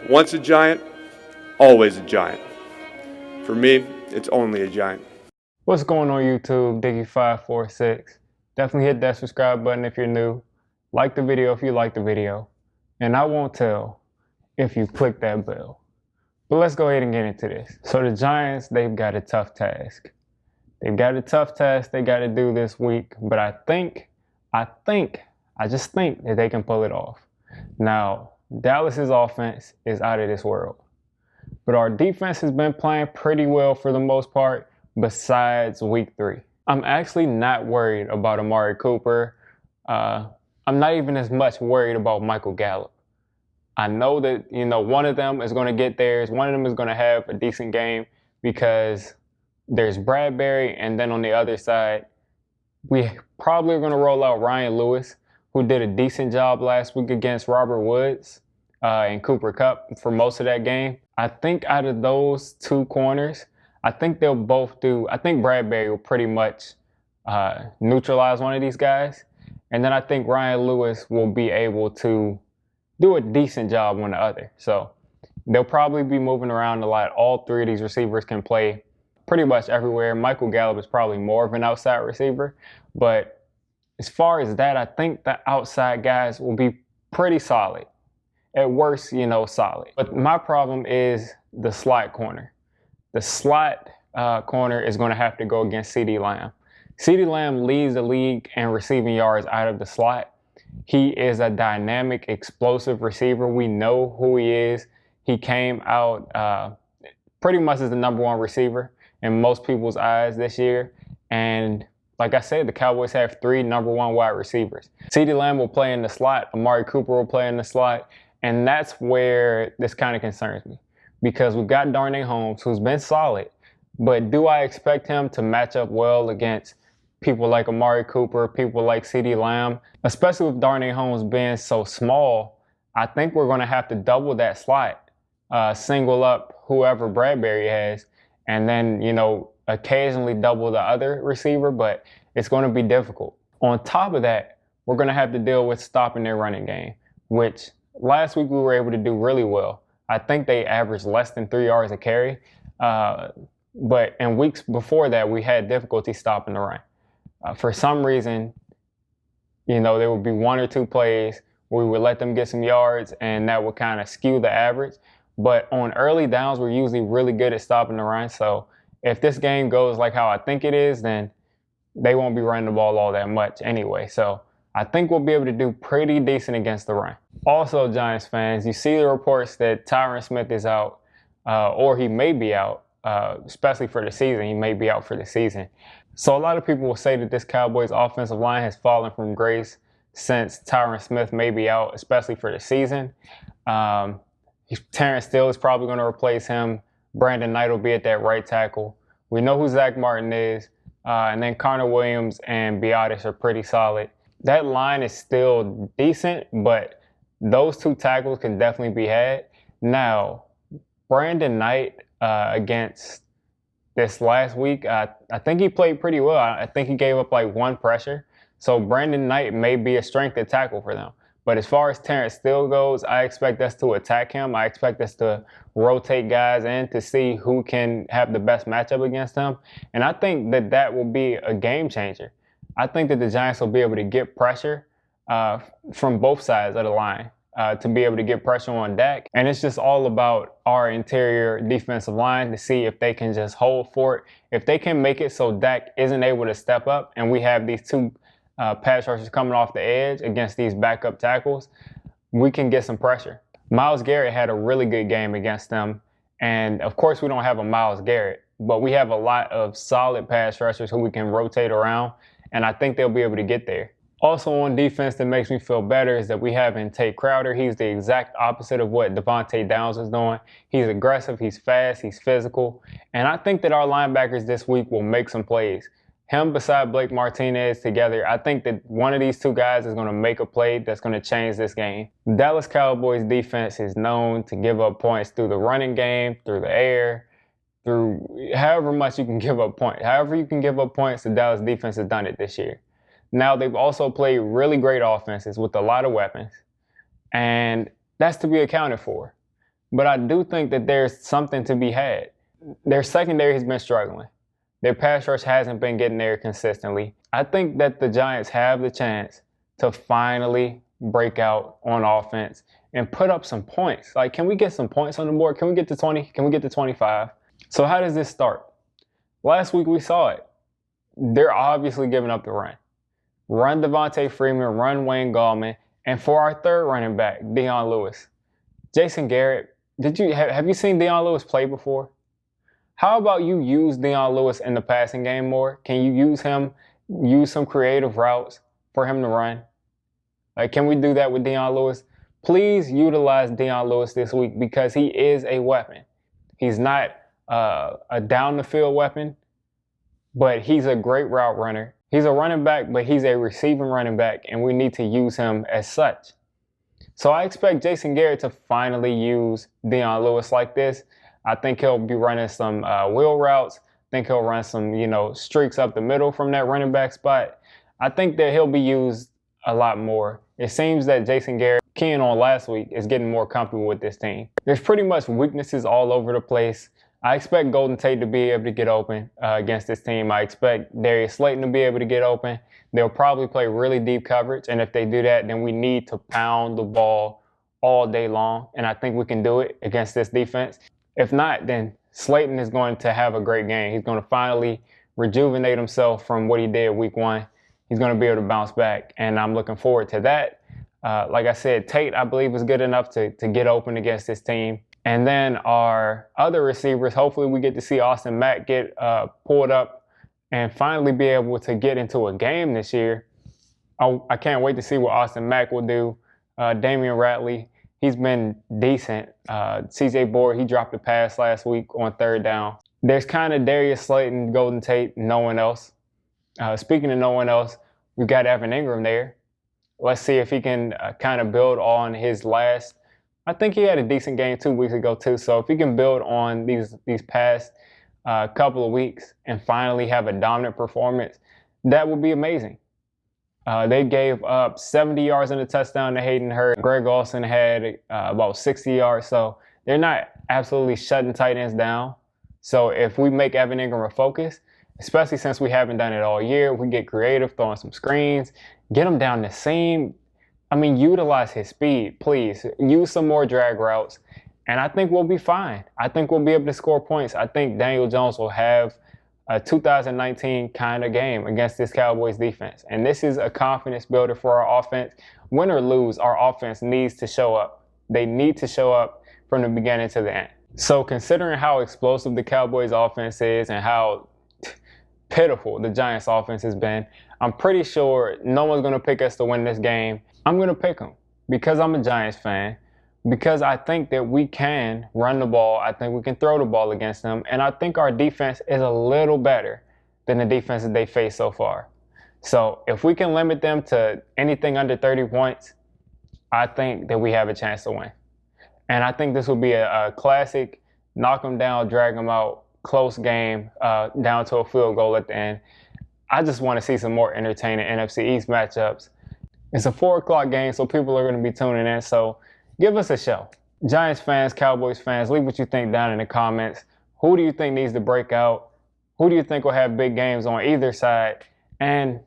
Once a giant, always a giant. For me, it's only a giant. What's going on YouTube? Diggy546. Definitely hit that subscribe button if you're new. Like the video if you like the video. And I won't tell if you click that bell. But let's go ahead and get into this. So the Giants, they've got a tough task. They've got a tough task they got to do this week. But I just think that they can pull it off. Now, Dallas's offense is out of this world. But our defense has been playing pretty well for the most part, besides week 3. I'm actually not worried about Amari Cooper. I'm not even as much worried about Michael Gallup. I know that, one of them is going to get theirs. One of them is going to have a decent game because there's Bradbury, and then on the other side, we probably are going to roll out Ryan Lewis, who did a decent job last week against Robert Woods and Cooper Kupp for most of that game. I think out of those two corners, I think they'll both do. I think Bradbury will pretty much neutralize one of these guys. And then I think Ryan Lewis will be able to do a decent job on the other. So they'll probably be moving around a lot. All three of these receivers can play pretty much everywhere. Michael Gallup is probably more of an outside receiver. But as far as that, I think the outside guys will be pretty solid. At worst, solid. But my problem is the slot corner. The slot corner is going to have to go against CeeDee Lamb. CeeDee Lamb leads the league in receiving yards out of the slot. He is a dynamic, explosive receiver. We know who he is. He came out pretty much as the #1 receiver in most people's eyes this year. And like I said, the Cowboys have 3 #1 wide receivers. CeeDee Lamb will play in the slot. Amari Cooper will play in the slot. And that's where this kind of concerns me. Because we've got Darnay Holmes, who's been solid. But do I expect him to match up well against people like Amari Cooper, people like CeeDee Lamb? Especially with Darnay Holmes being so small, I think we're going to have to double that slot, single up whoever Bradbury has, and then, occasionally double the other receiver, but it's going to be difficult. On top of that, we're going to have to deal with stopping their running game, which last week we were able to do really well. I think they averaged less than 3 yards a carry. But in weeks before that, we had difficulty stopping the run. For some reason, there would be 1 or 2 plays where we would let them get some yards, and that would kind of skew the average. But on early downs, we're usually really good at stopping the run. So if this game goes like how I think it is, then they won't be running the ball all that much anyway. So I think we'll be able to do pretty decent against the run. Also, Giants fans, you see the reports that Tyron Smith is out, or he may be out, especially for the season. He may be out for the season. So a lot of people will say that this Cowboys offensive line has fallen from grace since Tyron Smith may be out, especially for the season. Terrence Steele is probably going to replace him. Brandon Knight will be at that right tackle. We know who Zach Martin is. And then Connor Williams and Biotis are pretty solid. That line is still decent, but those 2 tackles can definitely be had. Now, Brandon Knight against this last week, I think he played pretty well. I think he gave up like 1 pressure. So Brandon Knight may be a strength at tackle for them. But as far as Terrence Steele goes, I expect us to attack him. I expect us to rotate guys in to see who can have the best matchup against him. And I think that will be a game changer. I think that the Giants will be able to get pressure from both sides of the line to be able to get pressure on Dak. And it's just all about our interior defensive line to see if they can just hold for it. If they can make it so Dak isn't able to step up and we have these 2 pass rushers coming off the edge against these backup tackles, we can get some pressure. Myles Garrett had a really good game against them. And of course, we don't have a Myles Garrett, but we have a lot of solid pass rushers who we can rotate around. And I think they'll be able to get there. Also on defense that makes me feel better is that we have in Tate Crowder. He's the exact opposite of what Devontae Downs is doing. He's aggressive, he's fast, he's physical. And I think that our linebackers this week will make some plays. Him beside Blake Martinez together, I think that one of these 2 guys is going to make a play that's going to change this game. The Dallas Cowboys defense is known to give up points through the running game, through the air, through however much you can give up points. However you can give up points, the Dallas defense has done it this year. Now, they've also played really great offenses with a lot of weapons, and that's to be accounted for. but I do think that there's something to be had. Their secondary has been struggling. Their pass rush hasn't been getting there consistently. I think that the Giants have the chance to finally break out on offense and put up some points. Like, can we get some points on the board? Can we get to 20? Can we get to 25? So how does this start? Last week we saw it. They're obviously giving up the run. Run Devonta Freeman, run Wayne Gallman, and for our third running back, Dion Lewis. Jason Garrett, have you seen Dion Lewis play before? How about you use Dion Lewis in the passing game more? Can you use some creative routes for him to run? Like, can we do that with Dion Lewis? Please utilize Dion Lewis this week because he is a weapon. He's not a down the field weapon, but he's a great route runner. He's a running back, but he's a receiving running back, and we need to use him as such. So I expect Jason Garrett to finally use Dion Lewis like this. I think he'll be running some wheel routes. I think he'll run some, streaks up the middle from that running back spot. I think that he'll be used a lot more. It seems that Jason Garrett, keying on last week, is getting more comfortable with this team. There's pretty much weaknesses all over the place. I expect Golden Tate to be able to get open against this team. I expect Darius Slayton to be able to get open. They'll probably play really deep coverage, and if they do that, then we need to pound the ball all day long, and I think we can do it against this defense. If not, then Slayton is going to have a great game. He's going to finally rejuvenate himself from what he did week 1. He's going to be able to bounce back, and I'm looking forward to that. Like I said, Tate, I believe, is good enough to get open against this team. And then our other receivers, hopefully we get to see Austin Mack get pulled up and finally be able to get into a game this year. I can't wait to see what Austin Mack will do. Damian Ratley, he's been decent. CJ Board, he dropped a pass last week on 3rd down. There's kind of Darius Slayton, Golden Tate, no one else. Speaking of no one else, we've got Evan Ingram there. Let's see if he can kind of build on his last. I think he had a decent game 2 weeks ago too. So if he can build on these past couple of weeks and finally have a dominant performance, that would be amazing. They gave up 70 yards in a touchdown to Hayden Hurst. Greg Olsen had about 60 yards. So they're not absolutely shutting tight ends down. So if we make Evan Ingram a focus, especially since we haven't done it all year, we get creative, throwing some screens, get him down the seam. Utilize his speed, please. Use some more drag routes, and I think we'll be fine. I think we'll be able to score points. I think Daniel Jones will have a 2019 kind of game against this Cowboys defense, and this is a confidence builder for our offense. Win or lose, our offense needs to show up. They need to show up from the beginning to the end. So considering how explosive the Cowboys offense is and how pitiful the Giants offense has been, I'm pretty sure no one's going to pick us to win this game. I'm going to pick them because I'm a Giants fan, because I think that we can run the ball. I think we can throw the ball against them. And I think our defense is a little better than the defense that they faced so far. So if we can limit them to anything under 30 points, I think that we have a chance to win. And I think this will be a classic knock them down, drag them out, close game down to a field goal at the end. I just want to see some more entertaining NFC East matchups. It's a 4 o'clock game, so people are going to be tuning in. So give us a show. Giants fans, Cowboys fans, leave what you think down in the comments. Who do you think needs to break out? Who do you think will have big games on either side? And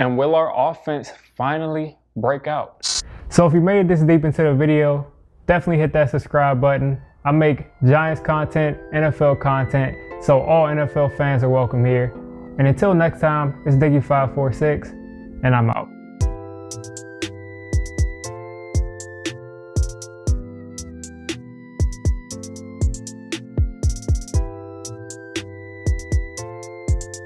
will our offense finally break out? So if you made it this deep into the video, definitely hit that subscribe button. I make Giants content, NFL content, so all NFL fans are welcome here. And until next time, it's Diggy546, and I'm out.